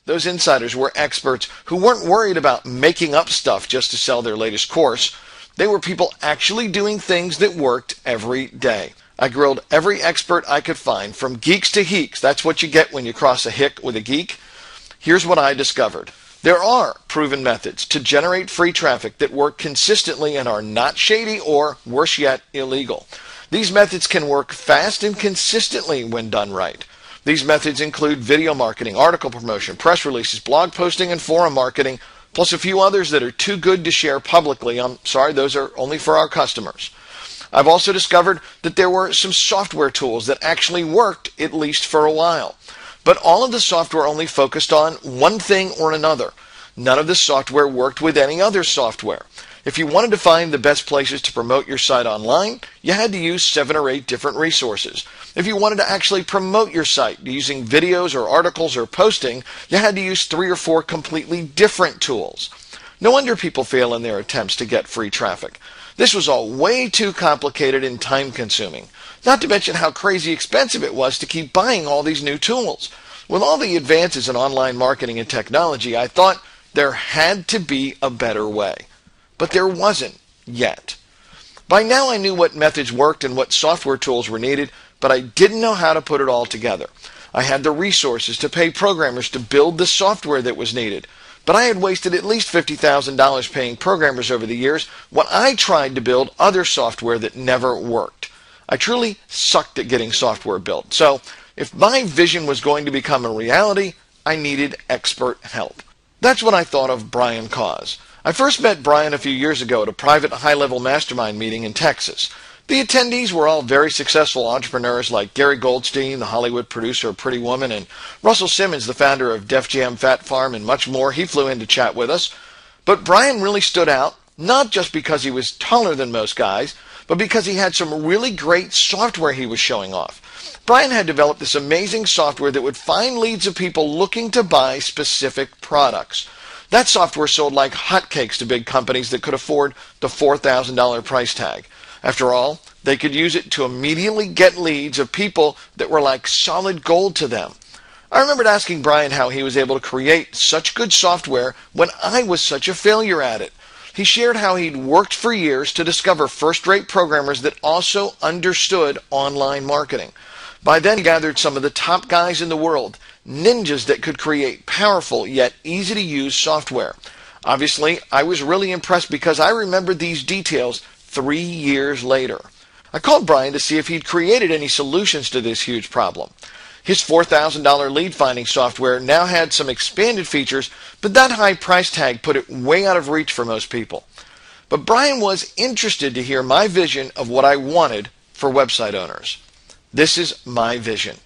Those insiders were experts who weren't worried about making up stuff just to sell their latest course. They were people actually doing things that worked every day. I grilled every expert I could find, from geeks to heeks. That's what you get when you cross a hick with a geek. Here's what I discovered. There are proven methods to generate free traffic that work consistently and are not shady or, worse yet, illegal. These methods can work fast and consistently when done right. These methods include video marketing, article promotion, press releases, blog posting, and forum marketing, plus a few others that are too good to share publicly. I'm sorry, those are only for our customers. I've also discovered that there were some software tools that actually worked, at least for a while. But all of the software only focused on one thing or another. None of the software worked with any other software. If you wanted to find the best places to promote your site online, you had to use 7 or 8 different resources. If you wanted to actually promote your site using videos or articles or posting, you had to use 3 or 4 completely different tools. No wonder people fail in their attempts to get free traffic. This was all way too complicated and time-consuming. Not to mention how crazy expensive it was to keep buying all these new tools. With all the advances in online marketing and technology, I thought there had to be a better way. But there wasn't yet. By now I knew what methods worked and what software tools were needed, but I didn't know how to put it all together. I had the resources to pay programmers to build the software that was needed, but I had wasted at least $50,000 paying programmers over the years when I tried to build other software that never worked. I truly sucked at getting software built, so if my vision was going to become a reality, I needed expert help. That's when I thought of Brian Cause. I first met Brian a few years ago at a private high-level mastermind meeting in Texas. The attendees were all very successful entrepreneurs like Gary Goldstein, the Hollywood producer of Pretty Woman, and Russell Simmons, the founder of Def Jam Fat Farm, and much more. He flew in to chat with us. But Brian really stood out, not just because he was taller than most guys, but because he had some really great software he was showing off. Brian had developed this amazing software that would find leads of people looking to buy specific products. That software sold like hotcakes to big companies that could afford the $4,000 price tag. After all, they could use it to immediately get leads of people that were like solid gold to them. I remembered asking Brian how he was able to create such good software when I was such a failure at it. He shared how he'd worked for years to discover first-rate programmers that also understood online marketing. By then, he gathered some of the top guys in the world, ninjas that could create powerful yet easy-to-use software. Obviously, I was really impressed because I remembered these details 3 years later. I called Brian to see if he'd created any solutions to this huge problem. His $4,000 lead finding software now had some expanded features, but that high price tag put it way out of reach for most people. But Brian was interested to hear my vision of what I wanted for website owners. This is my vision: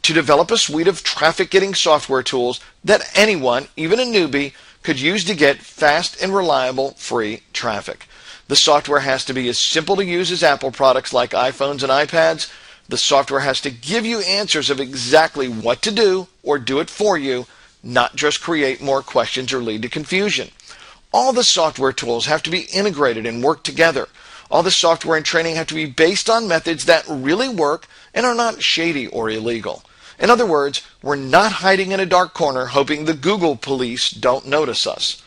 to develop a suite of traffic-getting software tools that anyone, even a newbie, could use to get fast and reliable free traffic. The software has to be as simple to use as Apple products like iPhones and iPads. The software has to give you answers of exactly what to do or do it for you, not just create more questions or lead to confusion. All the software tools have to be integrated and work together. All the software and training have to be based on methods that really work and are not shady or illegal. In other words, we're not hiding in a dark corner hoping the Google police don't notice us.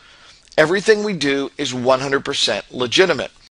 Everything we do is 100% legitimate.